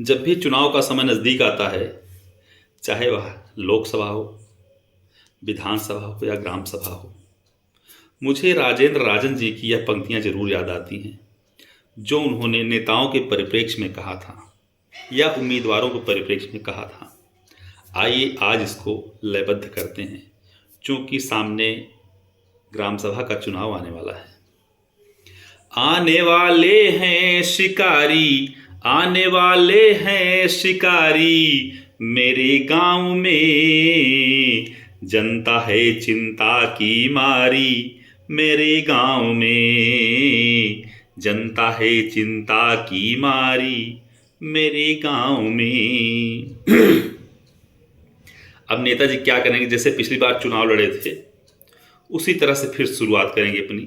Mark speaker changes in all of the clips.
Speaker 1: जब भी चुनाव का समय नज़दीक आता है, चाहे वह लोकसभा हो, विधानसभा हो या ग्राम सभा हो, मुझे राजेंद्र राजन जी की यह पंक्तियां जरूर याद आती हैं जो उन्होंने नेताओं के परिप्रेक्ष्य में कहा था या उम्मीदवारों के परिप्रेक्ष्य में कहा था। आइए आज इसको लयबद्ध करते हैं, क्योंकि सामने ग्राम सभा का चुनाव आने वाला है। आने वाले हैं शिकारी, आने वाले हैं शिकारी, मेरे गांव में जनता है चिंता की मारी, मेरे गांव में जनता है चिंता की मारी, मेरे गांव में। अब नेताजी क्या करेंगे? जैसे पिछली बार चुनाव लड़े थे उसी तरह से फिर शुरुआत करेंगे अपनी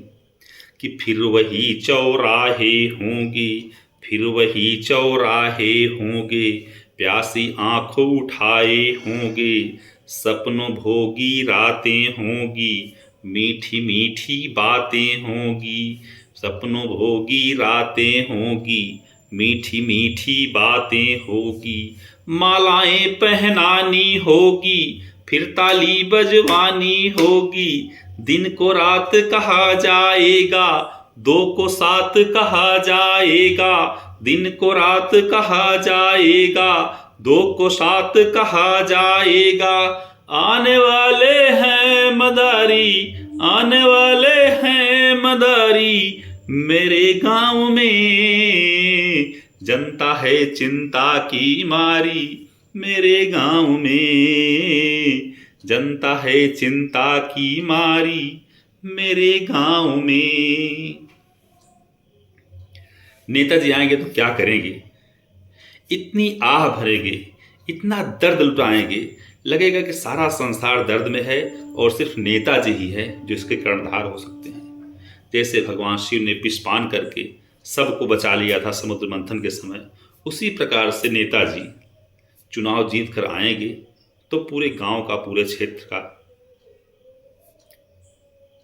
Speaker 1: कि फिर वही चौराहे होंगे, फिर वही चौराहे होंगे, प्यासी आंखों उठाए होंगे, सपनों भोगी रातें होंगी, मीठी मीठी बातें होंगी, सपनों भोगी रातें होंगी, मीठी मीठी बातें होगी, मालाएं पहनानी होगी, फिर ताली बजवानी होगी, दिन को रात कहा जाएगा, दो को साथ कहा जाएगा, दिन को रात कहा जाएगा, दो को साथ कहा जाएगा। आने वाले हैं मदारी, आने वाले हैं मदारी, मेरे गांव में जनता है चिंता की मारी, मेरे गांव में जनता है चिंता की मारी, मेरे गांव में। नेताजी आएंगे तो क्या करेंगे? इतनी आह भरेंगे, इतना दर्द लुटाएंगे, लगेगा कि सारा संसार दर्द में है और सिर्फ नेताजी ही है जो इसके कर्णधार हो सकते हैं। जैसे भगवान शिव ने विषपान करके सबको बचा लिया था समुद्र मंथन के समय, उसी प्रकार से नेताजी चुनाव जीत कर आएंगे तो पूरे गांव का, पूरे क्षेत्र का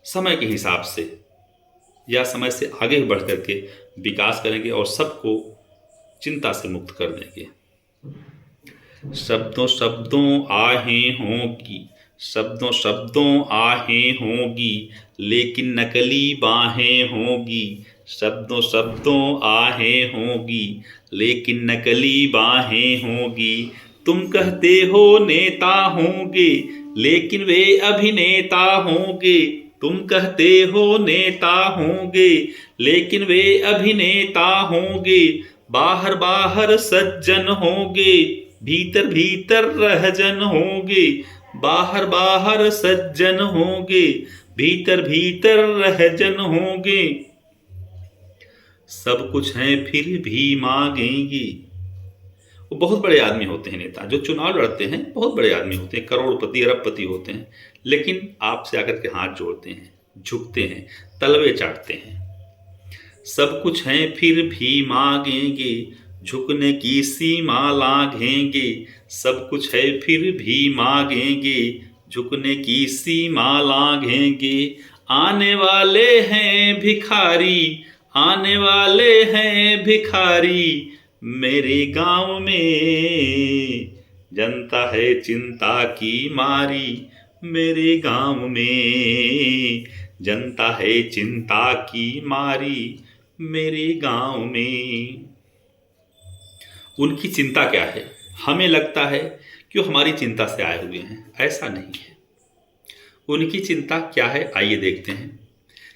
Speaker 1: समय के हिसाब से या समय से आगे बढ़ करके विकास करेंगे और सबको चिंता से मुक्त कर देंगे। शब्दों शब्दों आहें होंगी, शब्दों शब्दों आहें होंगी, लेकिन नकली बाहें होंगी, शब्दों शब्दों आहें होंगी, लेकिन नकली बाहें होंगी। तुम कहते हो नेता होंगे, लेकिन वे अभिनेता होंगे, तुम कहते हो नेता होंगे, लेकिन वे अभिनेता होंगे, बाहर बाहर सज्जन होंगे, भीतर भीतर रहजन होंगे, बाहर बाहर सज्जन होंगे, भीतर भीतर रहजन होंगे। सब कुछ है फिर भी मांगेंगे। वो बहुत बड़े आदमी होते हैं नेता, जो चुनाव लड़ते हैं बहुत बड़े आदमी होते हैं, करोड़पति अरबपति होते हैं, लेकिन आपसे आकर के हाथ जोड़ते हैं, झुकते हैं, तलवे चाटते हैं। सब कुछ है फिर भी मांगेंगे, झुकने की सीमा लांघेंगे, सब कुछ है फिर भी मांगेंगे, झुकने की सीमा लांघेंगे। आने वाले हैं भिखारी, आने वाले हैं भिखारी, मेरे गांव में जनता है चिंता की मारी, मेरे गांव में जनता है चिंता की मारी, मेरे गांव में। उनकी चिंता क्या है? हमें लगता है कि वो हमारी चिंता से आए हुए हैं, ऐसा नहीं है। उनकी चिंता क्या है आइए देखते हैं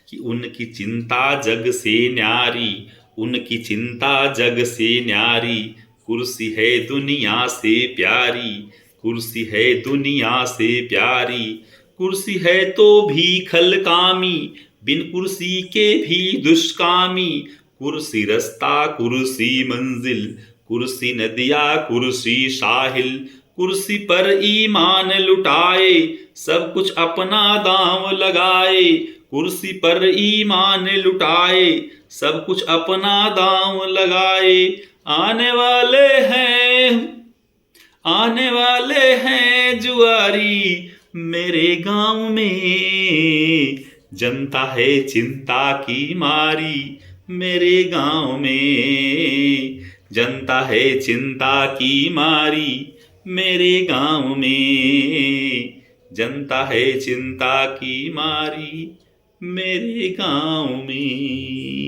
Speaker 1: कि उनकी चिंता जग से न्यारी, उनकी चिंता जग से न्यारी, कुर्सी है दुनिया से प्यारी, कुर्सी है दुनिया से प्यारी, कुर्सी है तो भी खलकामी, बिन कुर्सी के भी दुष्कामी, कुर्सी रास्ता कुर्सी मंजिल, कुर्सी नदिया कुर्सी साहिल, कुर्सी पर ईमान लुटाए, सब कुछ अपना दांव लगाए, कुर्सी पर ईमान लुटाए, सब कुछ अपना दांव लगाए। आने वाले हैं, आने वाले हैं जुआरी, मेरे गांव में जनता है चिंता की मारी, मेरे गांव में जनता है चिंता की मारी मेरे गांव में, जनता है चिंता की मारी मेरे गांव में।